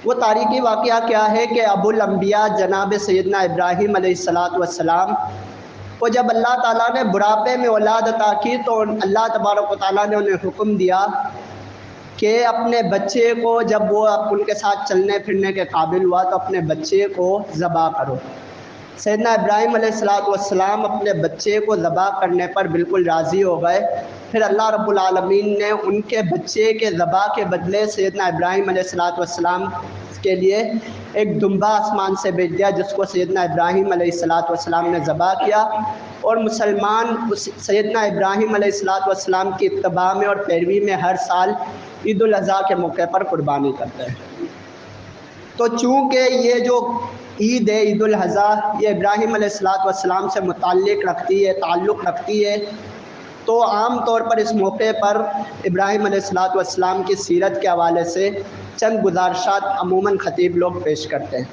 وہ تاریخی واقعہ کیا ہے کہ ابو الانبیاء جناب سیدنا ابراہیم علیہ السلام کو جب اللہ تعالیٰ نے بڑھاپے میں اولاد عطا کی تو اللہ تبارک و تعالیٰ نے انہیں حکم دیا کہ اپنے بچے کو، جب وہ ان کے ساتھ چلنے پھرنے کے قابل ہوا تو اپنے بچے کو ذبح کرو۔ سیدنا ابراہیم علیہ السلام اپنے بچے کو ذبح کرنے پر بالکل راضی ہو گئے۔ پھر اللہ رب العالمین نے ان کے بچے کے ذبح کے بدلے سیدنا ابراہیم علیہ السلام کے لیے ایک دمبا آسمان سے بھیج دیا، جس کو سیدنا ابراہیم علیہ السلام نے ذبح کیا، اور مسلمان سیدنا ابراہیم علیہ السلام کی اتباع میں اور پیروی میں ہر سال عید الاضحیٰ کے موقع پر قربانی کرتے ہیں۔ تو چونکہ یہ جو عید ہے، عید الاضحیٰ، یہ ابراہیم علیہ السلام سے تعلق رکھتی ہے، تو عام طور پر اس موقع پر ابراہیم علیہ السلام کی سیرت کے حوالے سے چند گزارشات عموماً خطیب لوگ پیش کرتے ہیں۔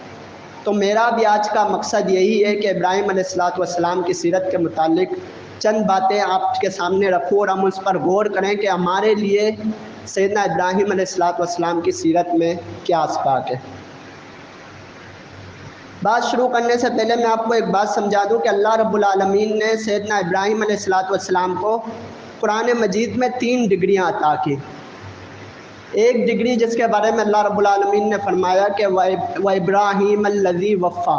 تو میرا بھی آج کا مقصد یہی ہے کہ ابراہیم علیہ السلام کی سیرت کے متعلق چند باتیں آپ کے سامنے رکھوں اور ہم اس پر غور کریں کہ ہمارے لیے سیدنا ابراہیم علیہ السلام کی سیرت میں کیا اسباق ہے۔ بات شروع کرنے سے پہلے میں آپ کو ایک بات سمجھا دوں کہ اللہ رب العالمین نے سیدنا ابراہیم علیہ السلام کو قرآن مجید میں 3 ڈگریاں عطا کی۔ ایک ڈگری جس کے بارے میں اللہ رب العالمین نے فرمایا کہ وَإِبْرَاهِيمَ الَّذِي وَفَّى،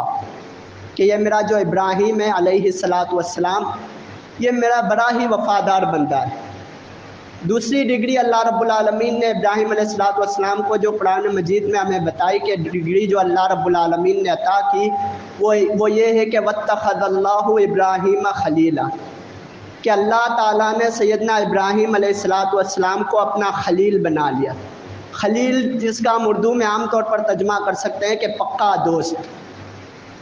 کہ یہ میرا جو ابراہیم ہے علیہ السلام، یہ میرا بڑا ہی وفادار بندہ ہے۔ دوسری ڈگری اللہ رب العالمین نے ابراہیم علیہ السلام کو جو قرآن مجید میں ہمیں بتائی کہ ڈگری جو اللہ رب العالمین نے عطا کی وہ یہ ہے کہ وَاتَّخَذَ اللَّهُ إِبْرَاهِيمَ خَلِيلًا، کہ اللہ تعالیٰ نے سیدنا ابراہیم علیہ السلام کو اپنا خلیل بنا لیا۔ خلیل جس کا ہم اردو میں عام طور پر ترجمہ کر سکتے ہیں کہ پکا دوست۔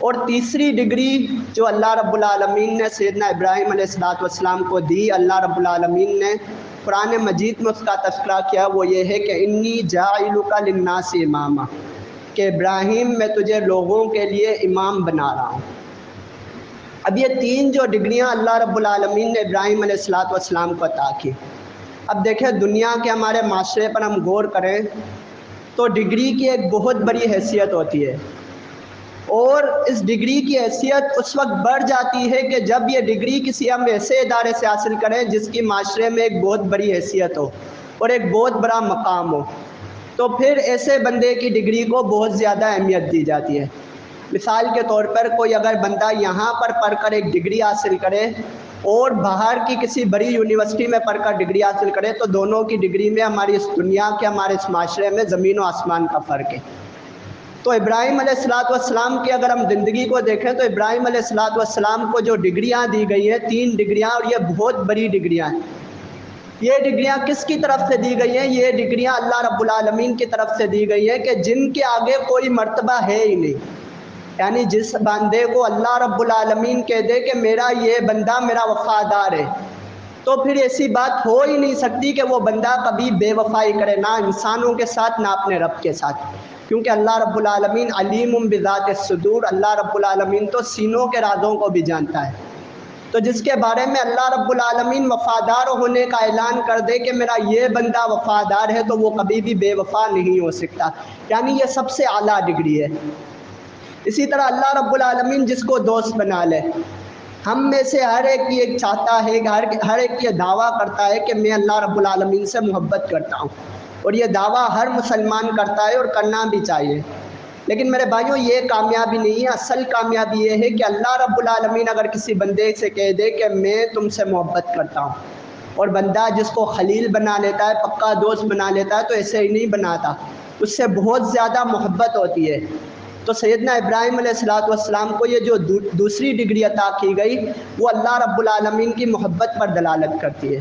اور تیسری ڈگری جو اللہ رب العالمین نے سیدنا ابراہیم علیہ السلام کو دی، اللہ رب العالمین نے قرآن مجید میں اس کا تذکرہ کیا، وہ یہ ہے کہ انی جاعلک للناس اماما، کہ ابراہیم میں تجھے لوگوں کے لیے امام بنا رہا ہوں۔ اب یہ 3 جو ڈگریاں اللہ رب العالمین نے ابراہیم علیہ السلام کو عطا کی۔ اب دیکھیں دنیا کے ہمارے معاشرے پر ہم غور کریں تو ڈگری کی ایک بہت بڑی حیثیت ہوتی ہے، اور اس ڈگری کی حیثیت اس وقت بڑھ جاتی ہے کہ جب یہ ڈگری کسی ہم ایسے ادارے سے حاصل کریں جس کی معاشرے میں ایک بہت بڑی حیثیت ہو اور ایک بہت بڑا مقام ہو، تو پھر ایسے بندے کی ڈگری کو بہت زیادہ اہمیت دی جاتی ہے۔ مثال کے طور پر کوئی اگر بندہ یہاں پر پڑھ کر ایک ڈگری حاصل کرے اور باہر کی کسی بڑی یونیورسٹی میں پڑھ کر ڈگری حاصل کرے، تو دونوں کی ڈگری میں ہماری اس دنیا کے ہمارے اس معاشرے میں زمین و آسمان کا فرق ہے۔ تو ابراہیم علیہ السلام کی اگر ہم زندگی کو دیکھیں تو ابراہیم علیہ السلام کو جو ڈگریاں دی گئی ہیں 3 ڈگریاں، اور یہ بہت بڑی ڈگریاں ہیں۔ یہ ڈگریاں کس کی طرف سے دی گئی ہیں؟ یہ ڈگریاں اللہ رب العالمین کی طرف سے دی گئی ہیں کہ جن کے آگے کوئی مرتبہ ہے ہی نہیں۔ یعنی جس بندے کو اللہ رب العالمین کہہ دے کہ میرا یہ بندہ میرا وفادار ہے، تو پھر ایسی بات ہو ہی نہیں سکتی کہ وہ بندہ کبھی بے وفائی کرے، نہ انسانوں کے ساتھ نہ اپنے رب کے ساتھ، کیونکہ اللہ رب العالمین علیم بذات الصدور، اللہ رب العالمین تو سینوں کے رازوں کو بھی جانتا ہے۔ تو جس کے بارے میں اللہ رب العالمین وفادار ہونے کا اعلان کر دے کہ میرا یہ بندہ وفادار ہے، تو وہ کبھی بھی بے وفا نہیں ہو سکتا، یعنی یہ سب سے اعلیٰ ڈگری ہے۔ اسی طرح اللہ رب العالمین جس کو دوست بنا لے، ہم میں سے ہر ایک یہ چاہتا ہے کہ ہر ایک یہ دعویٰ کرتا ہے کہ میں اللہ رب العالمین سے محبت کرتا ہوں، اور یہ دعویٰ ہر مسلمان کرتا ہے اور کرنا بھی چاہیے۔ لیکن میرے بھائیوں یہ کامیابی نہیں ہے، اصل کامیابی یہ ہے کہ اللہ رب العالمین اگر کسی بندے سے کہہ دے کہ میں تم سے محبت کرتا ہوں، اور بندہ جس کو خلیل بنا لیتا ہے، پکا دوست بنا لیتا ہے، تو ایسے ہی نہیں بناتا، اس سے بہت زیادہ محبت ہوتی ہے۔ تو سیدنا ابراہیم علیہ السلام کو یہ جو دوسری ڈگری عطا کی گئی وہ اللہ رب العالمین کی محبت پر دلالت کرتی ہے۔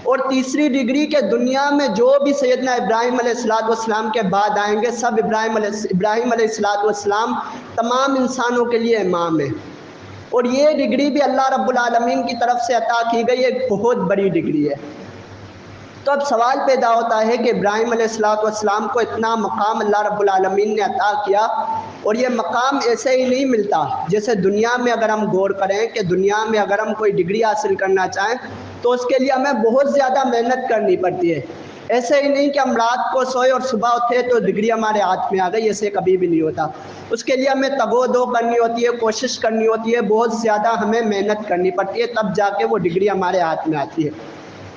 اور تیسری ڈگری کہ دنیا میں جو بھی سیدنا ابراہیم علیہ السلام کے بعد آئیں گے سب ابراہیم علیہ السلام تمام انسانوں کے لیے امام ہے، اور یہ ڈگری بھی اللہ رب العالمین کی طرف سے عطا کی گئی ایک بہت بڑی ڈگری ہے۔ تو اب سوال پیدا ہوتا ہے کہ ابراہیم علیہ السلام کو اتنا مقام اللہ رب العالمین نے عطا کیا، اور یہ مقام ایسے ہی نہیں ملتا۔ جیسے دنیا میں اگر ہم غور کریں کہ دنیا میں اگر ہم کوئی ڈگری حاصل کرنا چاہیں تو اس کے لیے ہمیں بہت زیادہ محنت کرنی پڑتی ہے۔ ایسے ہی نہیں کہ ہم رات کو سوئے اور صبح اٹھے تو ڈگری ہمارے ہاتھ میں آ گئی، ایسے کبھی بھی نہیں ہوتا۔ اس کے لیے ہمیں تگ و دو کرنی ہوتی ہے، کوشش کرنی ہوتی ہے، بہت زیادہ ہمیں محنت کرنی پڑتی ہے، تب جا کے وہ ڈگری ہمارے ہاتھ میں آتی ہے۔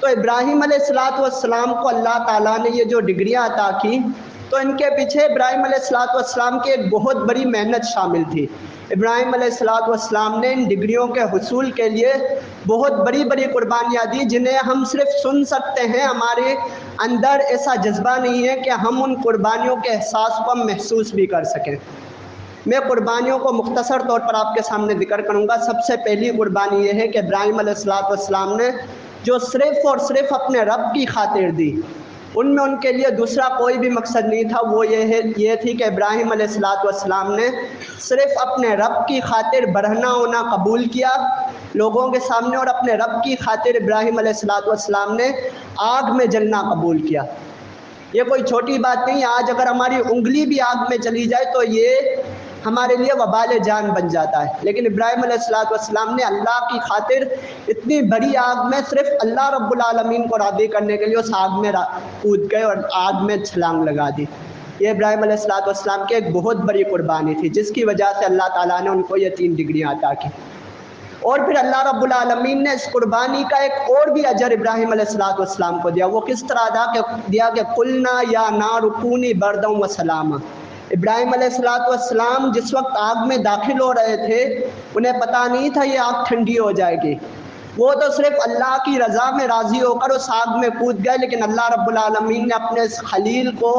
تو ابراہیم علیہ السلام کو اللہ تعالیٰ نے یہ جو ڈگریاں عطا کی، تو ان کے پیچھے ابراہیم علیہ السلام کی ایک بہت بڑی محنت شامل تھی۔ ابراہیم علیہ السلام نے ان ڈگریوں کے حصول کے لیے بہت بڑی بڑی قربانیاں دی، جنہیں ہم صرف سن سکتے ہیں، ہمارے اندر ایسا جذبہ نہیں ہے کہ ہم ان قربانیوں کے احساس کو ہم محسوس بھی کر سکیں۔ میں قربانیوں کو مختصر طور پر آپ کے سامنے ذکر کروں گا۔ سب سے پہلی قربانی یہ ہے کہ ابراہیم علیہ السلام نے جو صرف اور صرف اپنے رب کی خاطر دی، ان میں ان کے لیے دوسرا کوئی بھی مقصد نہیں تھا۔ وہ یہ تھی کہ ابراہیم علیہ السلام نے صرف اپنے رب کی خاطر برہنہ ہونا قبول کیا لوگوں کے سامنے، اور اپنے رب کی خاطر ابراہیم علیہ السلام نے آگ میں جلنا قبول کیا۔ یہ کوئی چھوٹی بات نہیں، آج اگر ہماری انگلی بھی آگ میں چلی جائے تو یہ ہمارے لیے وبال جان بن جاتا ہے، لیکن ابراہیم علیہ السلام نے اللہ کی خاطر اتنی بڑی آگ میں صرف اللہ رب العالمین کو راضی کرنے کے لیے اس آگ میں کود گئے اور آگ میں چھلانگ لگا دی۔ یہ ابراہیم علیہ السلام کی ایک بہت بڑی قربانی تھی، جس کی وجہ سے اللہ تعالیٰ نے ان کو یہ 3 ڈگریاں عطا کی۔ اور پھر اللہ رب العالمین نے اس قربانی کا ایک اور بھی اجر ابراہیم علیہ السلام کو دیا۔ وہ کس طرح دیا کہ قلنا یا نار کونی بردا و سلاما۔ ابراہیم علیہ السلام جس وقت آگ میں داخل ہو رہے تھے، انہیں پتہ نہیں تھا یہ آگ ٹھنڈی ہو جائے گی، وہ تو صرف اللہ کی رضا میں راضی ہو کر اس آگ میں کود گئے، لیکن اللہ رب العالمین نے اپنے اس خلیل کو،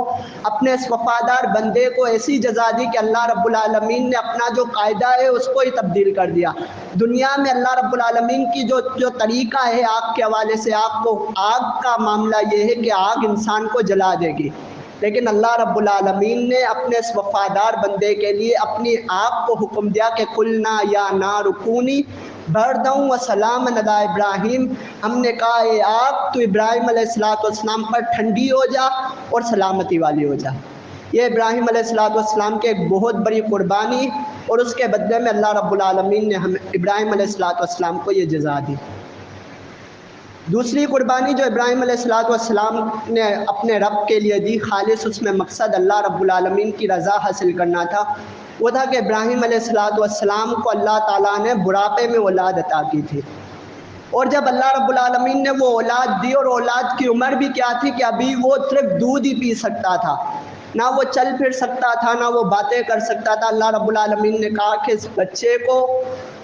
اپنے اس وفادار بندے کو ایسی جزا دی کہ اللہ رب العالمین نے اپنا جو قاعدہ ہے اس کو ہی تبدیل کر دیا۔ دنیا میں اللہ رب العالمین کی جو طریقہ ہے آگ کے حوالے سے، آگ کا معاملہ یہ ہے کہ آگ انسان کو جلا دے گی، لیکن اللہ رب العالمین نے اپنے اس وفادار بندے کے لیے اپنی آگ کو حکم دیا کہ قلنا یا نار کونی بردا و سلاما علی ابراہیم۔ ہم نے کہا اے آگ تو ابراہیم علیہ السلام پر ٹھنڈی ہو جا اور سلامتی والی ہو جا۔ یہ ابراہیم علیہ السلام کی ایک بہت بڑی قربانی، اور اس کے بدلے میں اللہ رب العالمین نے ابراہیم علیہ السلام کو یہ جزا دی۔ دوسری قربانی جو ابراہیم علیہ السلام نے اپنے رب کے لیے دی، خالص اس میں مقصد اللہ رب العالمین کی رضا حاصل کرنا تھا، وہ تھا کہ ابراہیم علیہ السلام کو اللہ تعالیٰ نے بڑھاپے میں اولاد عطا کی تھی، اور جب اللہ رب العالمین نے وہ اولاد دی، اور اولاد کی عمر بھی کیا تھی کہ ابھی وہ صرف دودھ ہی پی سکتا تھا، نہ وہ چل پھر سکتا تھا، نہ وہ باتیں کر سکتا تھا۔ اللہ رب العالمین نے کہا کہ اس بچے کو،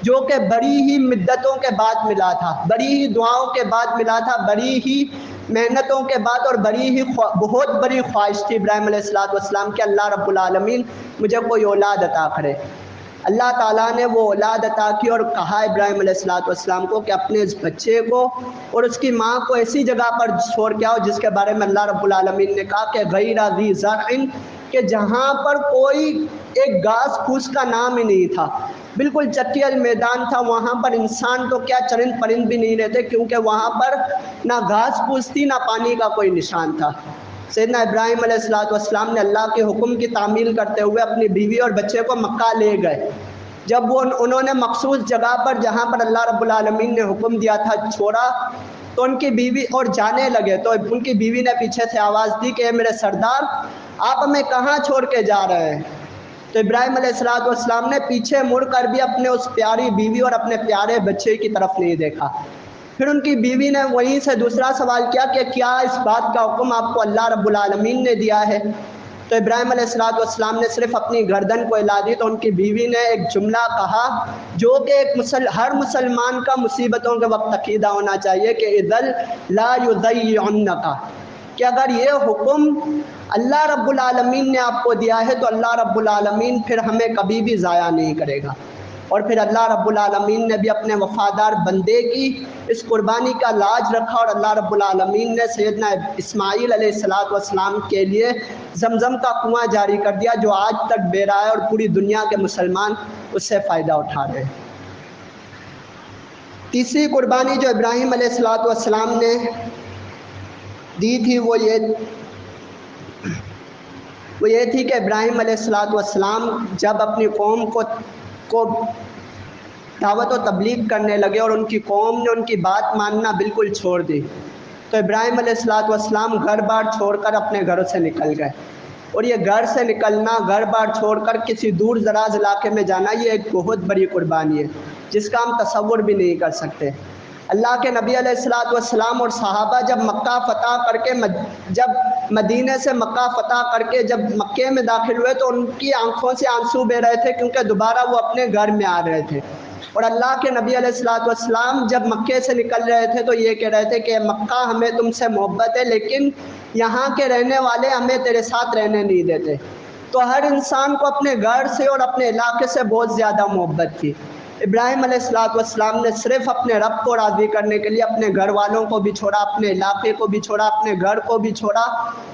جو کہ بڑی ہی مدتوں کے بعد ملا تھا، بڑی ہی دعاؤں کے بعد ملا تھا، بڑی ہی محنتوں کے بعد، اور بڑی ہی بہت بڑی خواہش تھی ابراہیم علیہ السلام کہ اللہ رب العالمین مجھے کوئی اولاد عطا کرے۔ اللہ تعالیٰ نے وہ اولاد عطا کی، اور کہا ابراہیم علیہ السلام کو کہ اپنے اس بچے کو اور اس کی ماں کو ایسی جگہ پر چھوڑ کے آؤ جس کے بارے میں اللہ رب العالمین نے کہا کہ غیر ذی زرع، کہ جہاں پر کوئی ایک گھاس پھوس کا نام ہی نہیں تھا، بالکل چٹیل میدان تھا، وہاں پر انسان تو کیا چرند پرند بھی نہیں رہتے، کیونکہ وہاں پر نہ گھاس پھوس تھی، نہ پانی کا کوئی نشان تھا۔ سیدنا ابراہیم علیہ السلام نے اللہ کے حکم کی تعمیل کرتے ہوئے اپنی بیوی اور بچے کو مکہ لے گئے۔ جب انہوں نے مخصوص جگہ پر، جہاں پر اللہ رب العالمین نے حکم دیا تھا، چھوڑا، تو ان کی بیوی اور جانے لگے تو ان کی بیوی نے پیچھے سے آواز دی کہ اے میرے سردار، آپ ہمیں کہاں چھوڑ کے جا رہے ہیں؟ تو ابراہیم علیہ السلام نے پیچھے مڑ کر بھی اپنے اس پیاری بیوی اور اپنے پیارے بچے کی طرف نہیں دیکھا۔ پھر ان کی بیوی نے وہیں سے دوسرا سوال کیا کہ کیا اس بات کا حکم آپ کو اللہ رب العالمین نے دیا ہے؟ تو ابراہیم علیہ السلام نے صرف اپنی گردن کو ہلا دی، تو ان کی بیوی نے ایک جملہ کہا جو کہ ہر مسلمان کا مصیبتوں کے وقت عقیدہ ہونا چاہیے کہ اذل لا یضیعنک، کہ اگر یہ حکم اللہ رب العالمین نے آپ کو دیا ہے تو اللہ رب العالمین پھر ہمیں کبھی بھی ضائع نہیں کرے گا۔ اور پھر اللہ رب العالمین نے بھی اپنے وفادار بندے کی اس قربانی کا لاج رکھا، اور اللہ رب العالمین نے سیدنا اسماعیل علیہ السلام کے لیے زمزم کا کنواں جاری کر دیا، جو آج تک بے رہا ہے، اور پوری دنیا کے مسلمان اس سے فائدہ اٹھا رہے ہیں۔ تیسری قربانی جو ابراہیم علیہ السلام نے دی تھی وہ یہ تھی کہ ابراہیم علیہ السلام جب اپنی قوم کو دعوت و تبلیغ کرنے لگے، اور ان کی قوم نے ان کی بات ماننا بالکل چھوڑ دی، تو ابراہیم علیہ السلام گھر بار چھوڑ کر اپنے گھروں سے نکل گئے، اور یہ گھر سے نکلنا، گھر بار چھوڑ کر کسی دور دراز علاقے میں جانا، یہ ایک بہت بڑی قربانی ہے جس کا ہم تصور بھی نہیں کر سکتے۔ اللہ کے نبی علیہ السلام اور صحابہ جب مکہ فتح کر کے جب مدینے سے مکہ فتح کر کے جب مکے میں داخل ہوئے تو ان کی آنکھوں سے آنسو بہ رہے تھے، کیونکہ دوبارہ وہ اپنے گھر میں آ رہے تھے۔ اور اللہ کے نبی علیہ السلام جب مکے سے نکل رہے تھے تو یہ کہہ رہے تھے کہ مکہ ہمیں تم سے محبت ہے، لیکن یہاں کے رہنے والے ہمیں تیرے ساتھ رہنے نہیں دیتے۔ تو ہر انسان کو اپنے گھر سے اور اپنے علاقے سے بہت زیادہ محبت تھی۔ ابراہیم علیہ السلام نے صرف اپنے رب کو راضی کرنے کے لیے اپنے گھر والوں کو بھی چھوڑا، اپنے علاقے کو بھی چھوڑا، اپنے گھر کو بھی چھوڑا،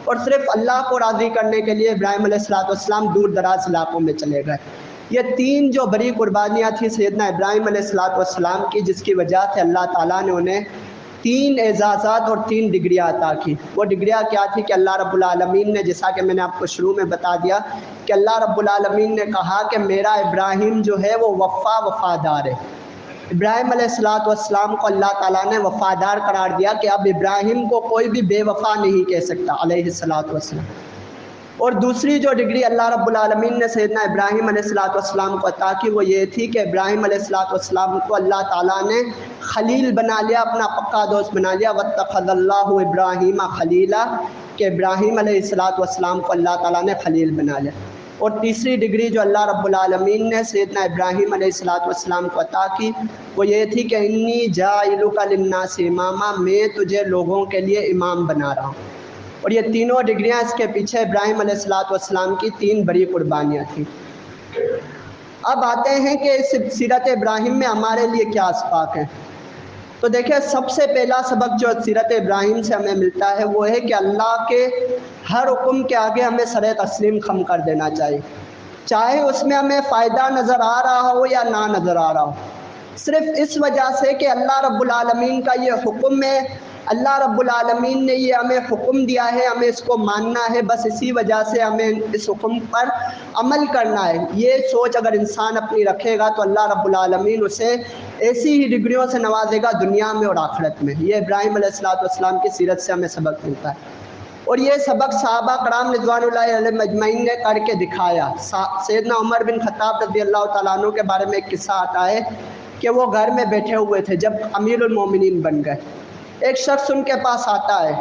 اور صرف اللہ کو راضی کرنے کے لیے ابراہیم علیہ السلام دور دراز علاقوں میں چلے گئے۔ یہ تین جو بڑی قربانیاں تھیں سیدنا ابراہیم علیہ السلام کی، جس کی وجہ سے اللہ تعالیٰ نے انہیں 3 اعزازات اور 3 ڈگریاں عطا کی۔ وہ ڈگریاں کیا تھی کہ اللہ رب العالمین نے، جیسا کہ میں نے آپ کو شروع میں بتا دیا کہ اللہ رب العالمین نے کہا کہ میرا ابراہیم جو ہے وہ وفادار ہے۔ ابراہیم علیہ السلام کو اللہ تعالیٰ نے وفادار قرار دیا کہ اب ابراہیم کو کوئی بھی بے وفا نہیں کہہ سکتا علیہ السلام۔ اور دوسری جو ڈگری اللہ رب العالمین نے سیدنا ابراہیم علیہ السلام کو عطا کی وہ یہ تھی کہ ابراہیم علیہ السلام کو اللہ تعالیٰ نے خلیل بنا لیا، اپنا پکا دوست بنا لیا۔ واتخذ اللہ ابراہیم خلیلا، کہ ابراہیم علیہ السلام کو اللہ تعالیٰ نے خلیل بنا لیا۔ اور تیسری ڈگری جو اللہ رب العالمین نے سیدنا ابراہیم علیہ السلام کو عطا کی وہ یہ تھی کہ انی جاعلک للناس اماما، میں تجھے لوگوں کے لیے امام بنا رہا ہوں۔ اور یہ تینوں ڈگریاں اس کے پیچھے ابراہیم علیہ السلام کی 3 بڑی قربانیاں تھیں۔ اب آتے ہیں کہ اس سیرت ابراہیم میں ہمارے لیے کیا اسباق ہیں۔ تو دیکھیں، سب سے پہلا سبق جو سیرت ابراہیم سے ہمیں ملتا ہے وہ ہے کہ اللہ کے ہر حکم کے آگے ہمیں سر تسلیم خم کر دینا چاہیے، چاہے اس میں ہمیں فائدہ نظر آ رہا ہو یا نہ نظر آ رہا ہو، صرف اس وجہ سے کہ اللہ رب العالمین کا یہ حکم ہے، اللہ رب العالمین نے یہ ہمیں حکم دیا ہے، ہمیں اس کو ماننا ہے، بس اسی وجہ سے ہمیں اس حکم پر عمل کرنا ہے۔ یہ سوچ اگر انسان اپنی رکھے گا تو اللہ رب العالمین اسے ایسی ہی ڈگریوں سے نوازے گا دنیا میں اور آخرت میں۔ یہ ابراہیم علیہ السلام کی سیرت سے ہمیں سبق ملتا ہے، اور یہ سبق صحابہ کرام رضوان اللہ علیہم اجمعین نے کر کے دکھایا۔ سیدنا عمر بن خطاب رضی اللہ تعالیٰ عنہ کے بارے میں ایک قصہ آتا ہے کہ وہ گھر میں بیٹھے ہوئے تھے جب امیر المومنین بن گئے۔ ایک شخص ان کے پاس آتا ہے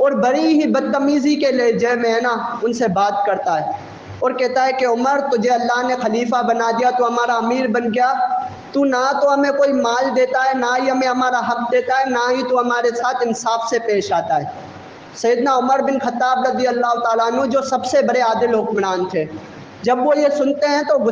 اور بڑی ہی بدتمیزی کے لہجے میں ان سے بات کرتا ہے اور کہتا ہے کہ عمر، تجھے اللہ نے خلیفہ بنا دیا، تو ہمارا امیر بن گیا، تو نہ تو ہمیں کوئی مال دیتا ہے، نہ ہی ہمیں ہمارا حق دیتا ہے، نہ ہی تو ہمارے ساتھ انصاف سے پیش آتا ہے۔ سیدنا عمر بن خطاب رضی اللہ تعالیٰ عنہ جو سب سے بڑے عادل حکمران تھے، جب وہ یہ سنتے ہیں تو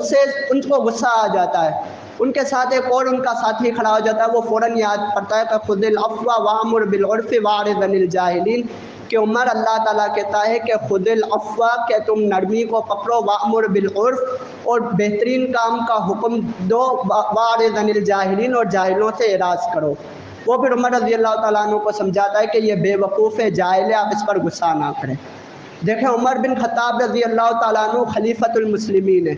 ان کو غصہ آ جاتا ہے۔ ان کے ساتھ ایک اور ان کا ساتھی کھڑا ہو جاتا ہے، وہ فوراً یاد پڑتا ہے کہ خذ العفو وامر بالعرف واعرض عن الجاہلین، کہ عمر اللہ تعالیٰ کہتا ہے کہ خذ العفو، کہ تم نرمی کو پکڑو، وامر بالعرف، اور بہترین کام کا حکم دو، واعرض عن الجاہلین، اور جاہلوں سے اعراض کرو۔ وہ پھر عمر رضی اللہ تعالیٰ عنہ کو سمجھاتا ہے کہ یہ بے وقوف ہے، جاہل ہے، آپ اس پر غصہ نہ کریں۔ دیکھیں، عمر بن خطاب رضی اللہ تعالیٰ عنہ خلیفۃ المسلمین ہے،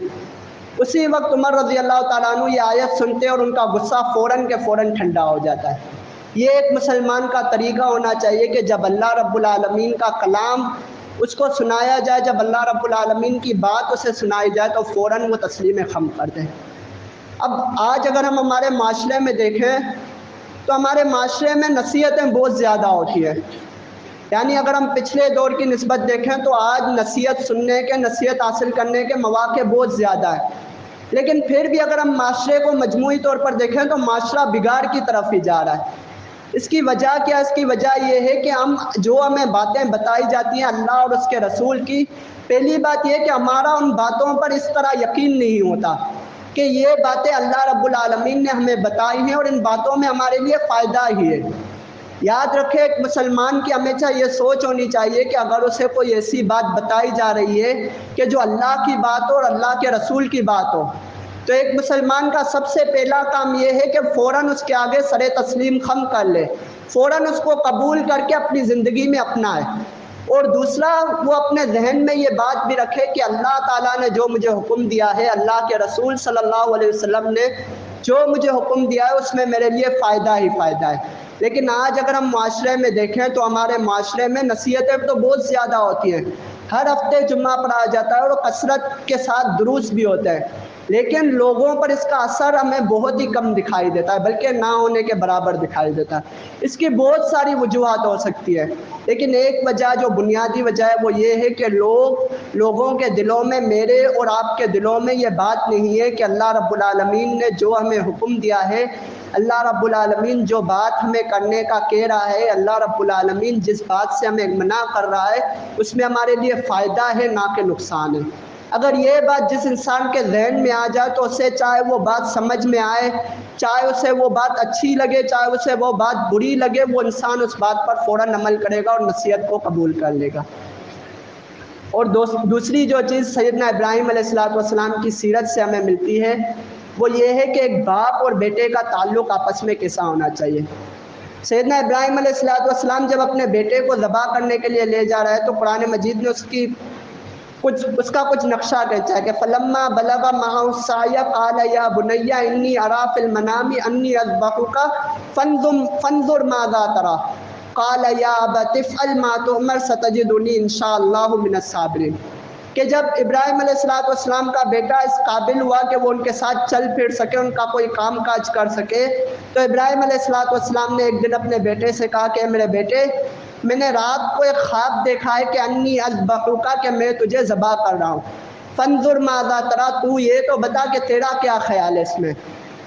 اسی وقت عمر رضی اللہ تعالیٰ عنہ یہ آیت سنتے اور ان کا غصہ فوراً کے فوراً ٹھنڈا ہو جاتا ہے۔ یہ ایک مسلمان کا طریقہ ہونا چاہیے کہ جب اللہ رب العالمین کا کلام اس کو سنایا جائے، جب اللہ رب العالمین کی بات اسے سنائی جائے تو فوراً وہ تسلیم خم کر دے۔ اب آج اگر ہم ہمارے معاشرے میں دیکھیں تو ہمارے معاشرے میں نصیحتیں بہت زیادہ ہوتی ہیں، یعنی اگر ہم پچھلے دور کی نسبت دیکھیں تو آج نصیحت سننے کے، نصیحت حاصل کرنے کے مواقع بہت زیادہ ہیں، لیکن پھر بھی اگر ہم معاشرے کو مجموعی طور پر دیکھیں تو معاشرہ بگاڑ کی طرف ہی جا رہا ہے۔ اس کی وجہ کیا؟ اس کی وجہ یہ ہے کہ ہمیں باتیں بتائی جاتی ہیں اللہ اور اس کے رسول کی، پہلی بات یہ کہ ہمارا ان باتوں پر اس طرح یقین نہیں ہوتا کہ یہ باتیں اللہ رب العالمین نے ہمیں بتائی ہیں اور ان باتوں میں ہمارے لیے فائدہ ہی ہے۔ یاد رکھے، ایک مسلمان کی ہمیشہ یہ سوچ ہونی چاہیے کہ اگر اسے کوئی ایسی بات بتائی جا رہی ہے کہ جو اللہ کی بات ہو اور اللہ کے رسول کی بات ہو، تو ایک مسلمان کا سب سے پہلا کام یہ ہے کہ فوراً اس کے آگے سر تسلیم خم کر لے، فوراً اس کو قبول کر کے اپنی زندگی میں اپنائے۔ اور دوسرا، وہ اپنے ذہن میں یہ بات بھی رکھے کہ اللہ تعالیٰ نے جو مجھے حکم دیا ہے، اللہ کے رسول صلی اللہ علیہ وسلم نے جو مجھے حکم دیا ہے، اس میں میرے لیے فائدہ ہی فائدہ ہے۔ لیکن آج اگر ہم معاشرے میں دیکھیں تو ہمارے معاشرے میں نصیحتیں تو بہت زیادہ ہوتی ہیں، ہر ہفتے جمعہ پڑھا جاتا ہے اور کثرت کے ساتھ دروس بھی ہوتا ہے، لیکن لوگوں پر اس کا اثر ہمیں بہت ہی کم دکھائی دیتا ہے، بلکہ نہ ہونے کے برابر دکھائی دیتا ہے۔ اس کی بہت ساری وجوہات ہو سکتی ہے، لیکن ایک وجہ جو بنیادی وجہ ہے وہ یہ ہے کہ لوگوں کے دلوں میں، میرے اور آپ کے دلوں میں یہ بات نہیں ہے کہ اللہ رب العالمین نے جو ہمیں حکم دیا ہے، اللہ رب العالمین جو بات ہمیں کرنے کا کہہ رہا ہے، اللہ رب العالمین جس بات سے ہمیں منع کر رہا ہے، اس میں ہمارے لیے فائدہ ہے نہ کہ نقصان ہے۔ اگر یہ بات جس انسان کے ذہن میں آ جائے تو اسے چاہے وہ بات سمجھ میں آئے، چاہے اسے وہ بات اچھی لگے، چاہے اسے وہ بات بری لگے، وہ انسان اس بات پر فوراً عمل کرے گا اور نصیحت کو قبول کر لے گا۔ اور دوسری جو چیز سیدنا ابراہیم علیہ السلام کی سیرت سے ہمیں ملتی ہے وہ یہ ہے کہ ایک باپ اور بیٹے کا تعلق آپس میں کیسا ہونا چاہیے۔ سیدنا ابراہیم علیہ السلام جب اپنے بیٹے کو ذبح کرنے کے لیے لے جا رہا ہے تو قرآن مجید میں اس کا کچھ نقشہ کہتا ہے کہ فلما بلغ معه السعي قال يا بني اني ارى في المنام اني اذبحك فانظر ماذا ترى قال يا ابت افعل ما تؤمر ستجدني ان شاء الله من الصابرين۔ کہ جب ابراہیم علیہ السلام کا بیٹا اس قابل ہوا کہ وہ ان کے ساتھ چل پھر سکے، ان کا کوئی کام کاج کر سکے، تو ابراہیم علیہ السلام نے ایک دن اپنے بیٹے سے کہا کہ میرے بیٹے، میں نے رات کو ایک خواب دیکھا ہے کہ انی اذبحک، کہ میں تجھے ذبح کر رہا ہوں، فانظر ماذا تری، تو یہ تو بتا کہ تیرا کیا خیال ہے اس میں۔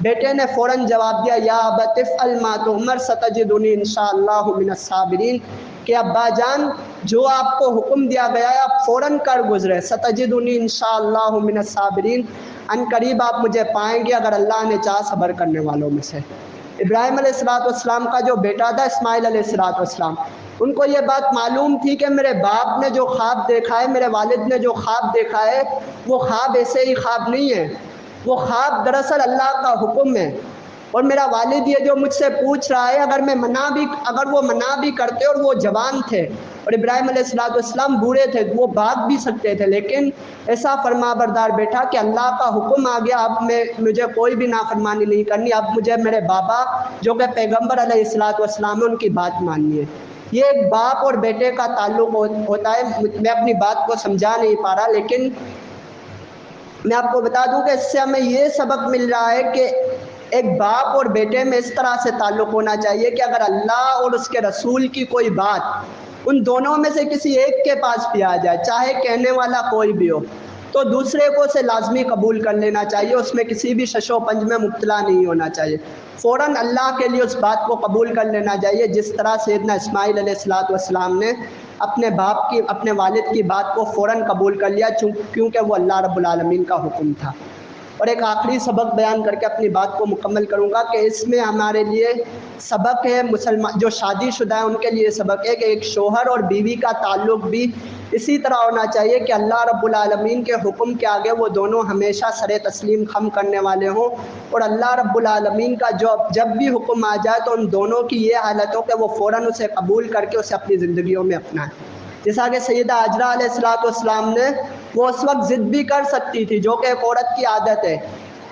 بیٹے نے فوراً جواب دیا یا ابت افعل ما تؤمر ستجدنی ان شاء اللہ من الصابرین، کہ ابا جان جو آپ کو حکم دیا گیا ہے آپ فوراً کر گزرے، ستجدنی ان شاء اللہ من الصابرین، ان قریب آپ مجھے پائیں گے اگر اللہ نے چاہا صبر کرنے والوں میں سے۔ ابراہیم علیہ السلام کا جو بیٹا تھا اسماعیل علیہ السلام، ان کو یہ بات معلوم تھی کہ میرے باپ نے جو خواب دیکھا ہے، میرے والد نے جو خواب دیکھا ہے، وہ خواب ایسے ہی خواب نہیں ہے، وہ خواب دراصل اللہ کا حکم ہے، اور میرا والد یہ جو مجھ سے پوچھ رہا ہے اگر وہ منع بھی کرتے اور وہ جوان تھے اور ابراہیم علیہ السلام بوڑھے تھے، وہ بھاگ بھی سکتے تھے، لیکن ایسا فرما بردار بیٹا کہ اللہ کا حکم آ گیا، اب مجھے کوئی بھی نافرمانی نہیں کرنی، اب مجھے میرے بابا جو کہ پیغمبر علیہ السلام ان کی بات ماننی ہے۔ یہ ایک باپ اور بیٹے کا تعلق ہوتا ہے۔ میں اپنی بات کو سمجھا نہیں پا رہا، لیکن میں آپ کو بتا دوں کہ اس سے ہمیں یہ سبق مل رہا ہے کہ ایک باپ اور بیٹے میں اس طرح سے تعلق ہونا چاہیے کہ اگر اللہ اور اس کے رسول کی کوئی بات ان دونوں میں سے کسی ایک کے پاس بھی آ جائے، چاہے کہنے والا کوئی بھی ہو، تو دوسرے کو اسے لازمی قبول کر لینا چاہیے، اس میں کسی بھی شش و پنج میں مبتلا نہیں ہونا چاہیے، فوراً اللہ کے لیے اس بات کو قبول کر لینا چاہیے، جس طرح سیدنا اسماعیل علیہ السلام نے اپنے والد کی بات کو فوراً قبول کر لیا، کیونکہ وہ اللہ رب العالمین کا حکم تھا۔ اور ایک آخری سبق بیان کر کے اپنی بات کو مکمل کروں گا کہ اس میں ہمارے لیے سبق ہے، جو شادی شدہ ہیں ان کے لیے سبق ہے کہ ایک شوہر اور بیوی کا تعلق بھی اسی طرح ہونا چاہیے کہ اللہ رب العالمین کے حکم کے آگے وہ دونوں ہمیشہ سر تسلیم خم کرنے والے ہوں، اور اللہ رب العالمین کا جب بھی حکم آ جائے تو ان دونوں کی یہ حالت ہو کہ وہ فوراً اسے قبول کر کے اسے اپنی زندگیوں میں اپنائیں۔ جیسا کہ سیدہ حاجرہ علیہ السلام نے، وہ اس وقت ضد بھی کر سکتی تھی، جو کہ ایک عورت کی عادت ہے،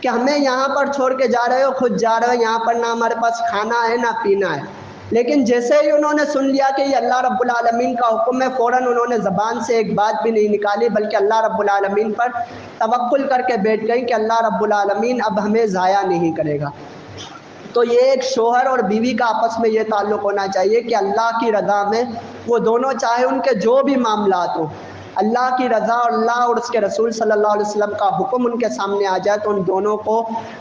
کہ ہمیں یہاں پر چھوڑ کے جا رہے ہو، خود جا رہے ہو، یہاں پر نہ ہمارے پاس کھانا ہے نہ پینا ہے، لیکن جیسے ہی انہوں نے سن لیا کہ یہ اللہ رب العالمین کا حکم ہے، فوراً انہوں نے زبان سے ایک بات بھی نہیں نکالی، بلکہ اللہ رب العالمین پر توکل کر کے بیٹھ گئی کہ اللہ رب العالمین اب ہمیں ضائع نہیں کرے گا۔ تو یہ ایک شوہر اور بیوی کا آپس میں یہ تعلق ہونا چاہیے کہ اللہ کی رضا میں وہ دونوں، چاہے ان کے جو بھی معاملات ہوں، اللہ کی رضا اور اللہ اور اس کے رسول صلی اللہ علیہ وسلم کا حکم ان کے سامنے آ جائے تو ان دونوں کو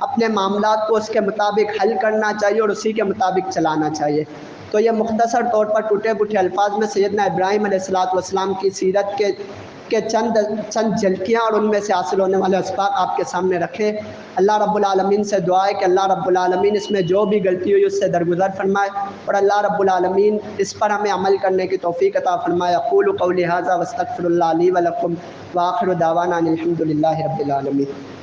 اپنے معاملات کو اس کے مطابق حل کرنا چاہیے اور اسی کے مطابق چلانا چاہیے۔ تو یہ مختصر طور پر ٹوٹے پھوٹے الفاظ میں سیدنا ابراہیم علیہ السلام کی سیرت کے چند جھلکیاں اور ان میں سے حاصل ہونے والے اسباق آپ کے سامنے رکھے۔ اللہ رب العالمین سے دعا ہے کہ اللہ رب العالمین اس میں جو بھی غلطی ہوئی اس سے درگزر فرمائے، اور اللہ رب العالمین اس پر ہمیں عمل کرنے کی توفیق عطا فرمائے۔ اقول قولی ھذا واستغفر اللہ لی ولکم وآخر دعوانا ان الحمد للہ رب العالمین۔